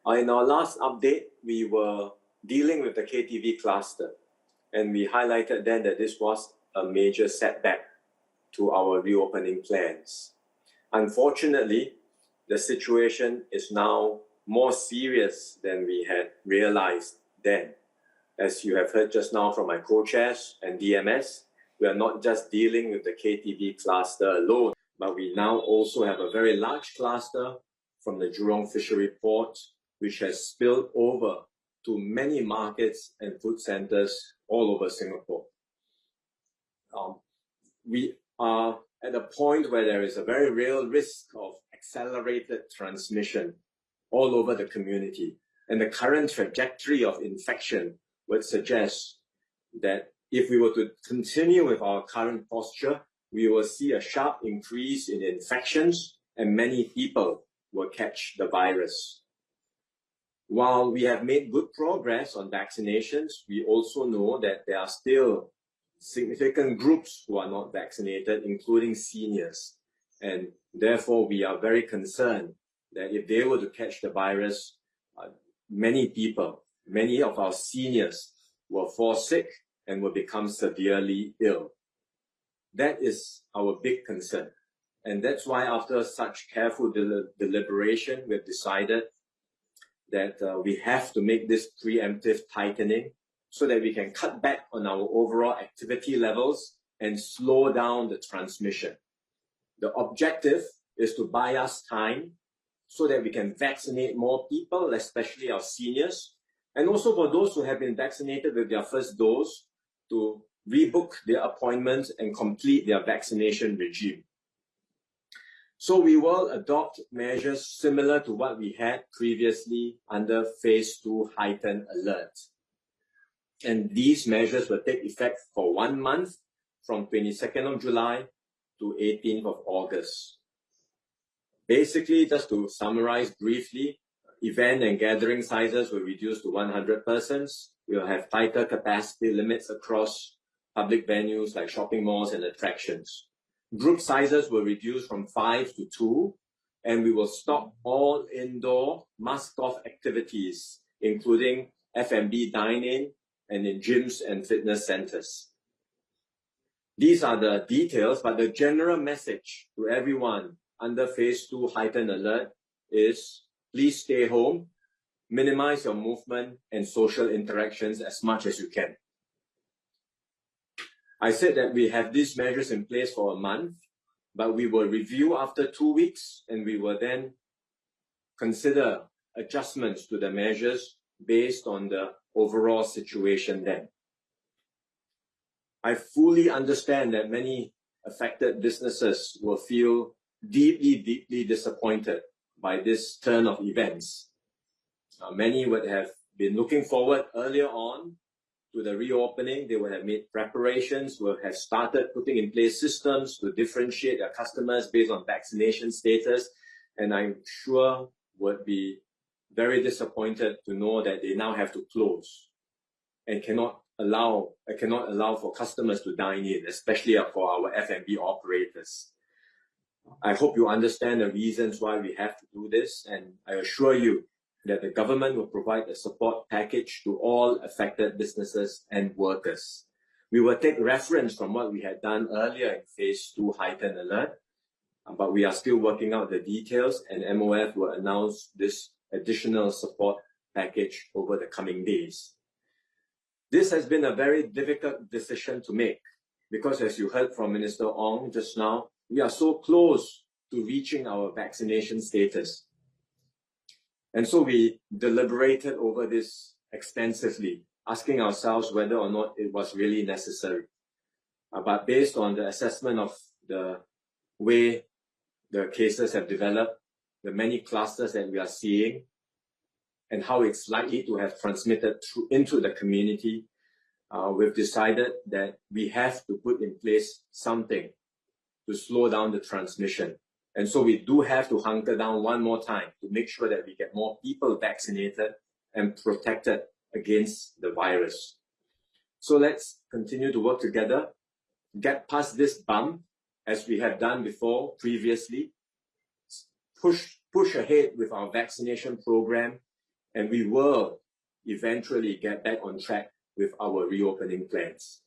In our last update, we were dealing with the KTV cluster, and we highlighted then that this was a major setback to our reopening plans. Unfortunately, the situation is now more serious than we had realized then. As you have heard just now from my co-chairs and DMS, we are not just dealing with the KTV cluster alone, but we now also have a very large cluster from the Jurong Fishery Port, which has spilled over to many markets and food centers all over Singapore. We are at a point where there is a very real risk of accelerated transmission all over the community. And the current trajectory of infection would suggest that if we were to continue with our current posture, we will see a sharp increase in infections and many people will catch the virus. While we have made good progress on vaccinations, we also know that there are still significant groups who are not vaccinated, including seniors. And therefore, we are very concerned that if they were to catch the virus, many people, many of our seniors will fall sick and will become severely ill. That is our big concern. And that's why after such careful deliberation, we've decided that we have to make this preemptive tightening so that we can cut back on our overall activity levels and slow down the transmission. The objective is to buy us time so that we can vaccinate more people, especially our seniors, and also for those who have been vaccinated with their first dose to rebook their appointments and complete their vaccination regime. So we will adopt measures similar to what we had previously under Phase 2 Heightened Alert. And these measures will take effect for 1 month from 22nd of July to 18th of August. Basically, just to summarize briefly, event and gathering sizes will reduce to 100 persons. We'll have tighter capacity limits across public venues like shopping malls and attractions. Group sizes will reduce from 5 to 2, and we will stop all indoor mask-off activities, including F&B dine-in and in gyms and fitness centers. These are the details, but the general message to everyone under Phase 2 Heightened Alert is please stay home, minimize your movement and social interactions as much as you can. I said that we have these measures in place for a month, but we will review after 2 weeks and we will then consider adjustments to the measures based on the overall situation then. I fully understand that many affected businesses will feel deeply disappointed by this turn of events. Many would have been looking forward earlier on to the reopening. They would have made preparations, would have started putting in place systems to differentiate their customers based on vaccination status, and I'm sure would be very disappointed to know that they now have to close and cannot allow for customers to dine in, especially for our F&B operators. I hope you understand the reasons why we have to do this, and I assure you that the government will provide a support package to all affected businesses and workers. We will take reference from what we had done earlier in Phase 2 Heightened Alert, but we are still working out the details, and MOF will announce this additional support package over the coming days. This has been a very difficult decision to make because, as you heard from Minister Wong just now, we are so close to reaching our vaccination status. And so we deliberated over this extensively, asking ourselves whether or not it was really necessary. But based on the assessment of the way the cases have developed, the many clusters that we are seeing, and how it's likely to have transmitted into the community, we've decided that we have to put in place something to slow down the transmission. And so we do have to hunker down one more time to make sure that we get more people vaccinated and protected against the virus. So let's continue to work together, get past this bump as we have done before previously, push ahead with our vaccination program, and we will eventually get back on track with our reopening plans.